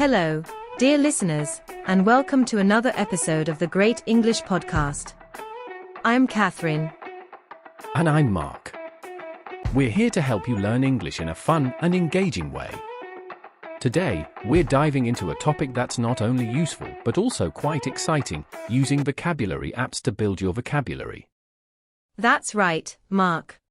Hello, dear listeners, and welcome to another episode of the Great English Podcast. I'm Catherine. And I'm Mark. We're here to help you learn English in a fun and engaging way. Today, we're diving into a topic that's not only useful but also quite exciting, using vocabulary apps to build your vocabulary. That's right, Mark.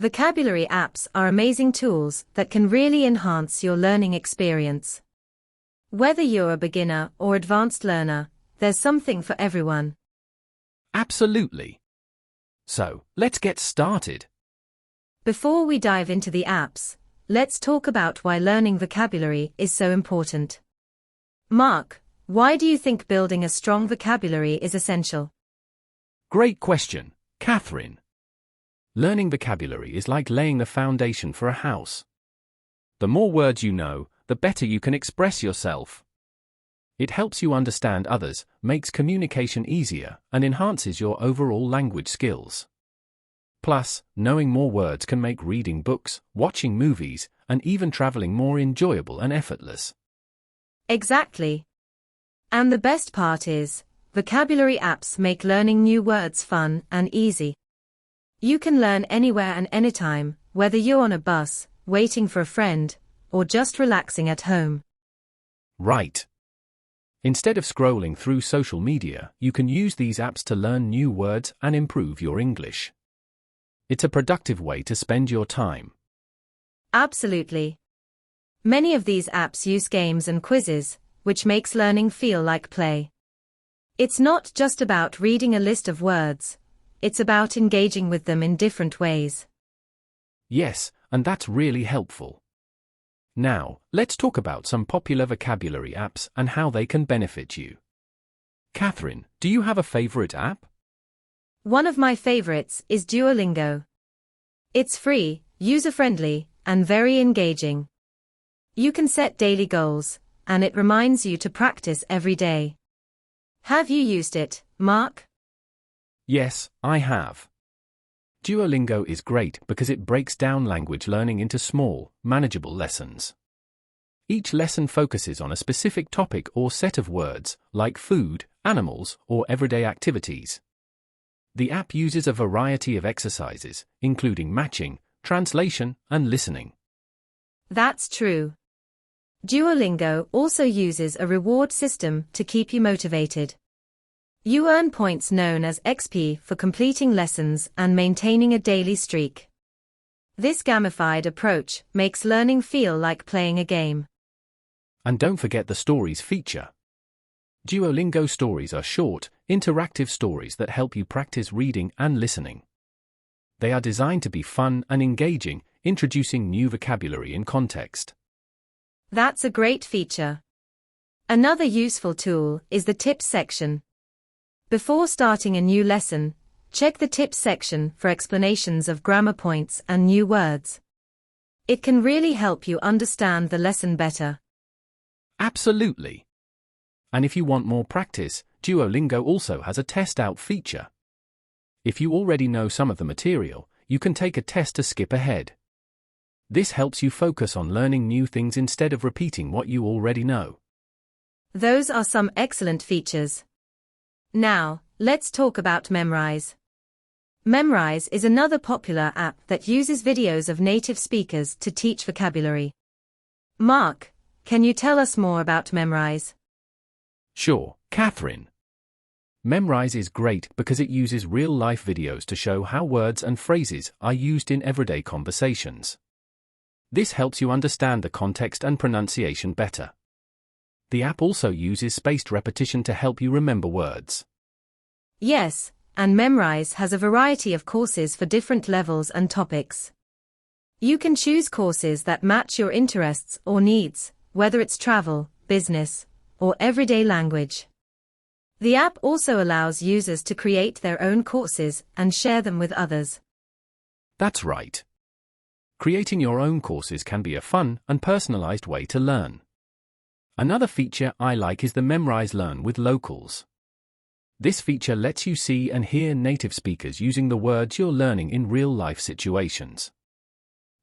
Vocabulary apps are amazing tools that can really enhance your learning experience. Whether you're a beginner or advanced learner, there's something for everyone. Absolutely. So, let's get started. Before we dive into the apps, let's talk about why learning vocabulary is so important. Mark, why do you think building a strong vocabulary is essential? Great question, Catherine. Learning vocabulary is like laying the foundation for a house. The more words you know, the better you can express yourself. It helps you understand others, makes communication easier, and enhances your overall language skills. Plus, knowing more words can make reading books, watching movies, and even traveling more enjoyable and effortless. Exactly. And the best part is, vocabulary apps make learning new words fun and easy. You can learn anywhere and anytime, whether you're on a bus, waiting for a friend, or just relaxing at home. Right. Instead of scrolling through social media, you can use these apps to learn new words and improve your English. It's a productive way to spend your time. Absolutely. Many of these apps use games and quizzes, which makes learning feel like play. It's not just about reading a list of words, it's about engaging with them in different ways. Yes, and that's really helpful. Now, let's talk about some popular vocabulary apps and how they can benefit you. Catherine, do you have a favorite app? One of my favorites is Duolingo. It's free, user-friendly, and very engaging. You can set daily goals, and it reminds you to practice every day. Have you used it, Mark? Yes, I have. Duolingo is great because it breaks down language learning into small, manageable lessons. Each lesson focuses on a specific topic or set of words, like food, animals, or everyday activities. The app uses a variety of exercises, including matching, translation, and listening. That's true. Duolingo also uses a reward system to keep you motivated. You earn points known as XP for completing lessons and maintaining a daily streak. This gamified approach makes learning feel like playing a game. And don't forget the stories feature. Duolingo stories are short, interactive stories that help you practice reading and listening. They are designed to be fun and engaging, introducing new vocabulary in context. That's a great feature. Another useful tool is the tips section. Before starting a new lesson, check the tips section for explanations of grammar points and new words. It can really help you understand the lesson better. Absolutely. And if you want more practice, Duolingo also has a test out feature. If you already know some of the material, you can take a test to skip ahead. This helps you focus on learning new things instead of repeating what you already know. Those are some excellent features. Now, let's talk about Memrise. Memrise is another popular app that uses videos of native speakers to teach vocabulary. Mark, can you tell us more about Memrise? Sure, Catherine. Memrise is great because it uses real-life videos to show how words and phrases are used in everyday conversations. This helps you understand the context and pronunciation better. The app also uses spaced repetition to help you remember words. Yes, and Memrise has a variety of courses for different levels and topics. You can choose courses that match your interests or needs, whether it's travel, business, or everyday language. The app also allows users to create their own courses and share them with others. That's right. Creating your own courses can be a fun and personalized way to learn. Another feature I like is the Memrise Learn with Locals. This feature lets you see and hear native speakers using the words you're learning in real-life situations.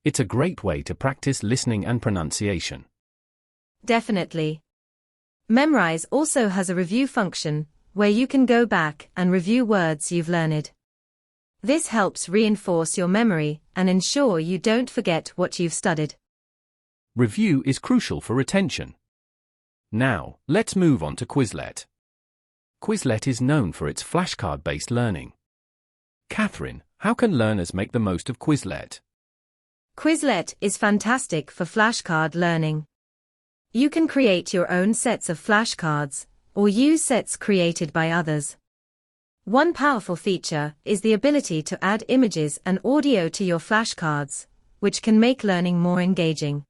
It's a great way to practice listening and pronunciation. Definitely. Memrise also has a review function, where you can go back and review words you've learned. This helps reinforce your memory and ensure you don't forget what you've studied. Review is crucial for retention. Now, let's move on to Quizlet. Quizlet is known for its flashcard-based learning. Catherine, how can learners make the most of Quizlet? Quizlet is fantastic for flashcard learning. You can create your own sets of flashcards, or use sets created by others. One powerful feature is the ability to add images and audio to your flashcards, which can make learning more engaging.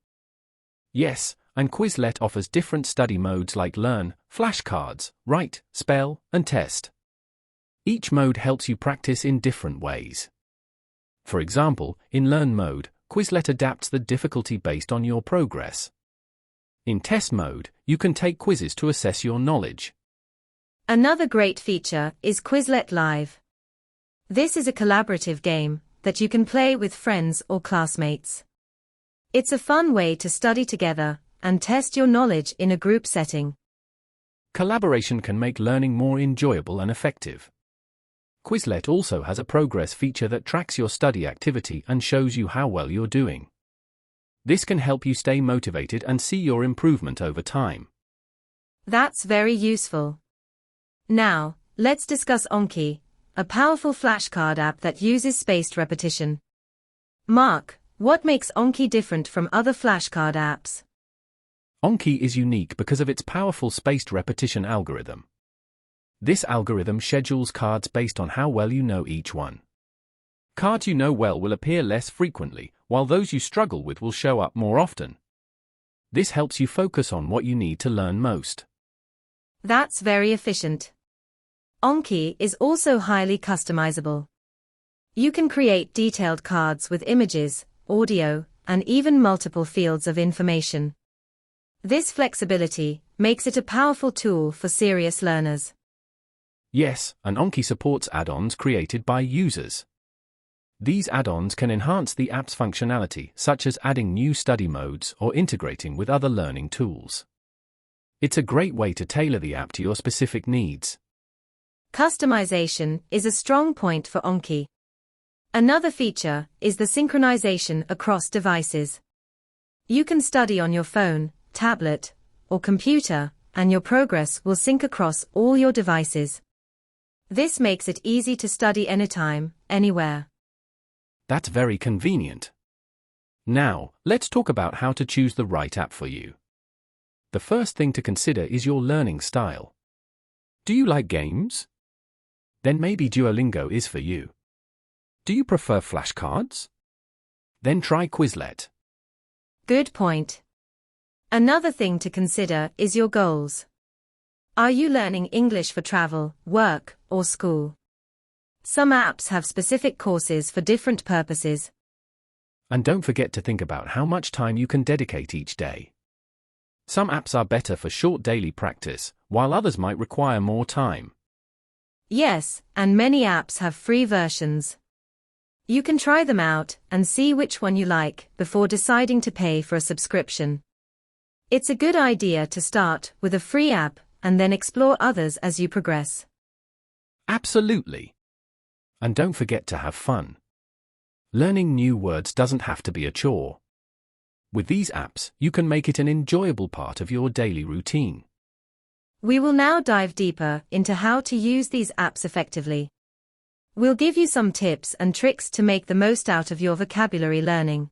Yes, and Quizlet offers different study modes like Learn, Flashcards, Write, Spell, and Test. Each mode helps you practice in different ways. For example, in Learn mode, Quizlet adapts the difficulty based on your progress. In Test mode, you can take quizzes to assess your knowledge. Another great feature is Quizlet Live. This is a collaborative game that you can play with friends or classmates. It's a fun way to study together and test your knowledge in a group setting. Collaboration can make learning more enjoyable and effective. Quizlet also has a progress feature that tracks your study activity and shows you how well you're doing. This can help you stay motivated and see your improvement over time. That's very useful. Now, let's discuss Anki, a powerful flashcard app that uses spaced repetition. Mark, what makes Anki different from other flashcard apps? Anki is unique because of its powerful spaced repetition algorithm. This algorithm schedules cards based on how well you know each one. Cards you know well will appear less frequently, while those you struggle with will show up more often. This helps you focus on what you need to learn most. That's very efficient. Anki is also highly customizable. You can create detailed cards with images, audio, and even multiple fields of information. This flexibility makes it a powerful tool for serious learners. Yes, and Anki supports add-ons created by users. These add-ons can enhance the app's functionality, such as adding new study modes or integrating with other learning tools. It's a great way to tailor the app to your specific needs. Customization is a strong point for Anki. Another feature is the synchronization across devices. You can study on your phone, tablet, or computer, and your progress will sync across all your devices. This makes it easy to study anytime, anywhere. That's very convenient. Now, let's talk about how to choose the right app for you. The first thing to consider is your learning style. Do you like games? Then maybe Duolingo is for you. Do you prefer flashcards? Then try Quizlet. Good point. Another thing to consider is your goals. Are you learning English for travel, work, or school? Some apps have specific courses for different purposes. And don't forget to think about how much time you can dedicate each day. Some apps are better for short daily practice, while others might require more time. Yes, and many apps have free versions. You can try them out and see which one you like before deciding to pay for a subscription. It's a good idea to start with a free app and then explore others as you progress. Absolutely. And don't forget to have fun. Learning new words doesn't have to be a chore. With these apps, you can make it an enjoyable part of your daily routine. We will now dive deeper into how to use these apps effectively. We'll give you some tips and tricks to make the most out of your vocabulary learning.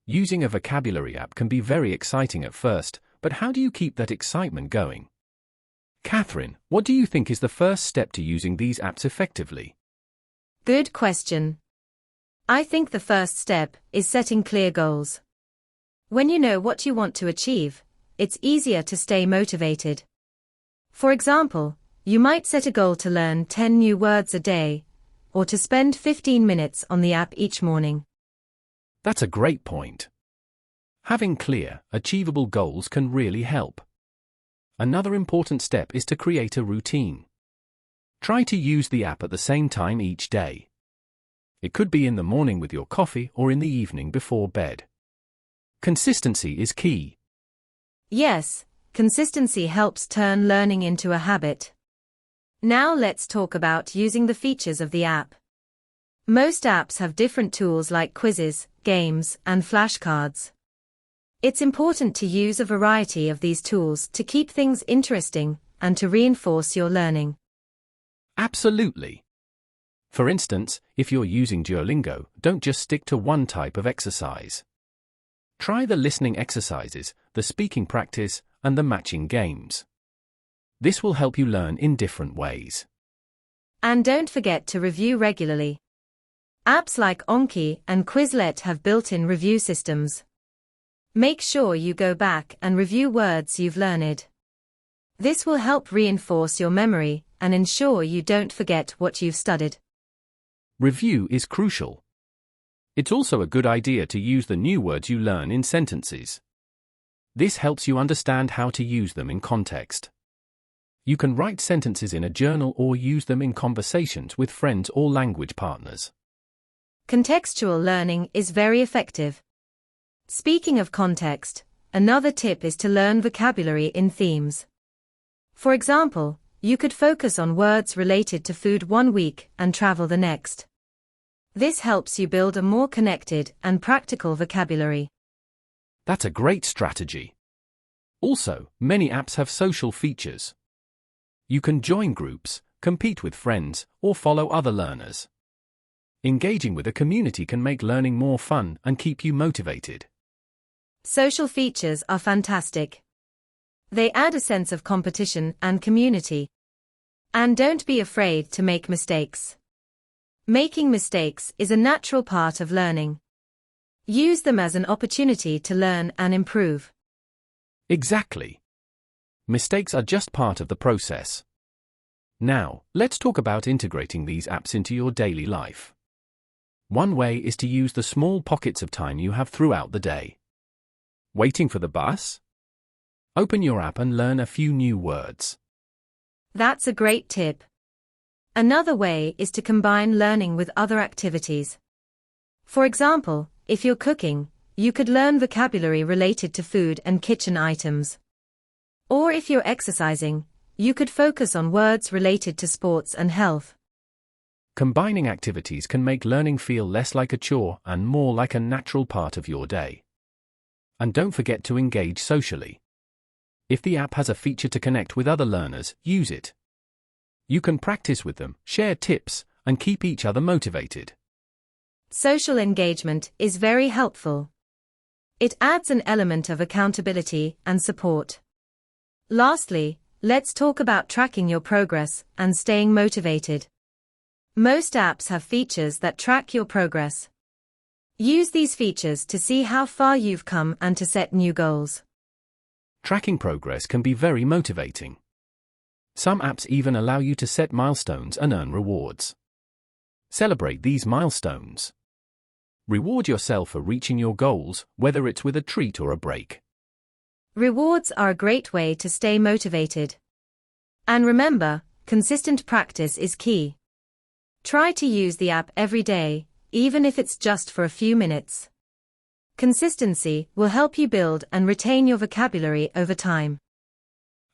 Using a vocabulary app can be very exciting at first, but how do you keep that excitement going? Catherine, what do you think is the first step to using these apps effectively? Good question. I think the first step is setting clear goals. When you know what you want to achieve, it's easier to stay motivated. For example, you might set a goal to learn 10 new words a day, or to spend 15 minutes on the app each morning. That's a great point. Having clear, achievable goals can really help. Another important step is to create a routine. Try to use the app at the same time each day. It could be in the morning with your coffee or in the evening before bed. Consistency is key. Yes, consistency helps turn learning into a habit. Now let's talk about using the features of the app. Most apps have different tools like quizzes, games, and flashcards. It's important to use a variety of these tools to keep things interesting and to reinforce your learning. Absolutely. For instance, if you're using Duolingo, don't just stick to one type of exercise. Try the listening exercises, the speaking practice, and the matching games. This will help you learn in different ways. And don't forget to review regularly. Apps like Anki and Quizlet have built-in review systems. Make sure you go back and review words you've learned. This will help reinforce your memory and ensure you don't forget what you've studied. Review is crucial. It's also a good idea to use the new words you learn in sentences. This helps you understand how to use them in context. You can write sentences in a journal or use them in conversations with friends or language partners. Contextual learning is very effective. Speaking of context, another tip is to learn vocabulary in themes. For example, you could focus on words related to food one week and travel the next. This helps you build a more connected and practical vocabulary. That's a great strategy. Also, many apps have social features. You can join groups, compete with friends, or follow other learners. Engaging with a community can make learning more fun and keep you motivated. Social features are fantastic. They add a sense of competition and community. And don't be afraid to make mistakes. Making mistakes is a natural part of learning. Use them as an opportunity to learn and improve. Exactly. Mistakes are just part of the process. Now, let's talk about integrating these apps into your daily life. One way is to use the small pockets of time you have throughout the day. Waiting for the bus? Open your app and learn a few new words. That's a great tip. Another way is to combine learning with other activities. For example, if you're cooking, you could learn vocabulary related to food and kitchen items. Or if you're exercising, you could focus on words related to sports and health. Combining activities can make learning feel less like a chore and more like a natural part of your day. And don't forget to engage socially. If the app has a feature to connect with other learners, use it. You can practice with them, share tips, and keep each other motivated. Social engagement is very helpful. It adds an element of accountability and support. Lastly, let's talk about tracking your progress and staying motivated. Most apps have features that track your progress. Use these features to see how far you've come and to set new goals. Tracking progress can be very motivating. Some apps even allow you to set milestones and earn rewards. Celebrate these milestones. Reward yourself for reaching your goals, whether it's with a treat or a break. Rewards are a great way to stay motivated. And remember, consistent practice is key. Try to use the app every day, even if it's just for a few minutes. Consistency will help you build and retain your vocabulary over time.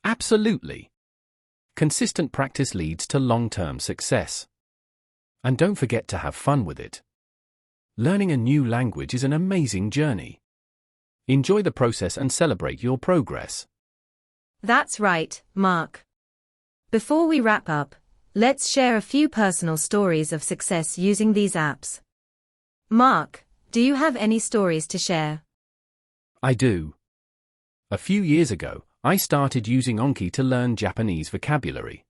Absolutely. Consistent practice leads to long-term success. And don't forget to have fun with it. Learning a new language is an amazing journey. Enjoy the process and celebrate your progress. That's right, Mark. Before we wrap up, let's share a few personal stories of success using these apps. Mark, do you have any stories to share? I do. A few years ago, I started using Anki to learn Japanese vocabulary.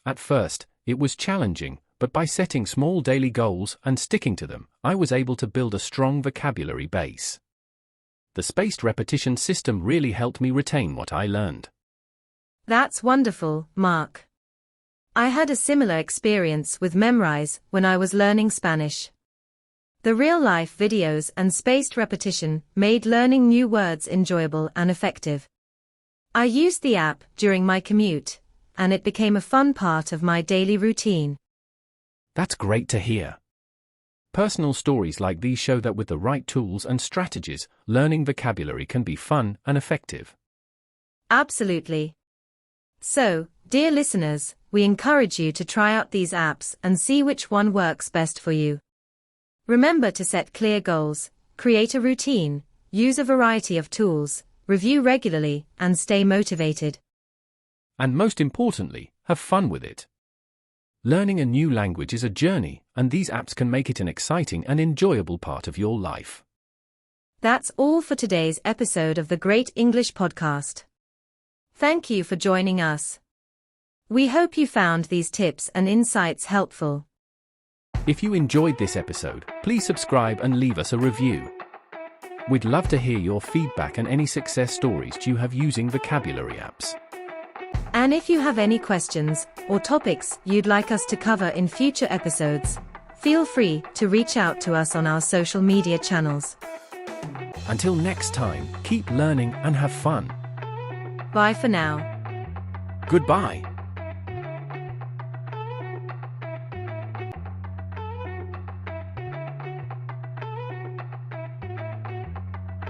At first, it was challenging, but by setting small daily goals and sticking to them, I was able to build a strong vocabulary base. The spaced repetition system really helped me retain what I learned. That's wonderful, Mark. I had a similar experience with Memrise when I was learning Spanish. The real-life videos and spaced repetition made learning new words enjoyable and effective. I used the app during my commute, and it became a fun part of my daily routine. That's great to hear. Personal stories like these show that with the right tools and strategies, learning vocabulary can be fun and effective. Absolutely. So, dear listeners, we encourage you to try out these apps and see which one works best for you. Remember to set clear goals, create a routine, use a variety of tools, review regularly, and stay motivated. And most importantly, have fun with it. Learning a new language is a journey, and these apps can make it an exciting and enjoyable part of your life. That's all for today's episode of the Great English Podcast. Thank you for joining us. We hope you found these tips and insights helpful. If you enjoyed this episode, please subscribe and leave us a review. We'd love to hear your feedback and any success stories you have using vocabulary apps. And if you have any questions or topics you'd like us to cover in future episodes, feel free to reach out to us on our social media channels. Until next time, keep learning and have fun. Bye for now. Goodbye.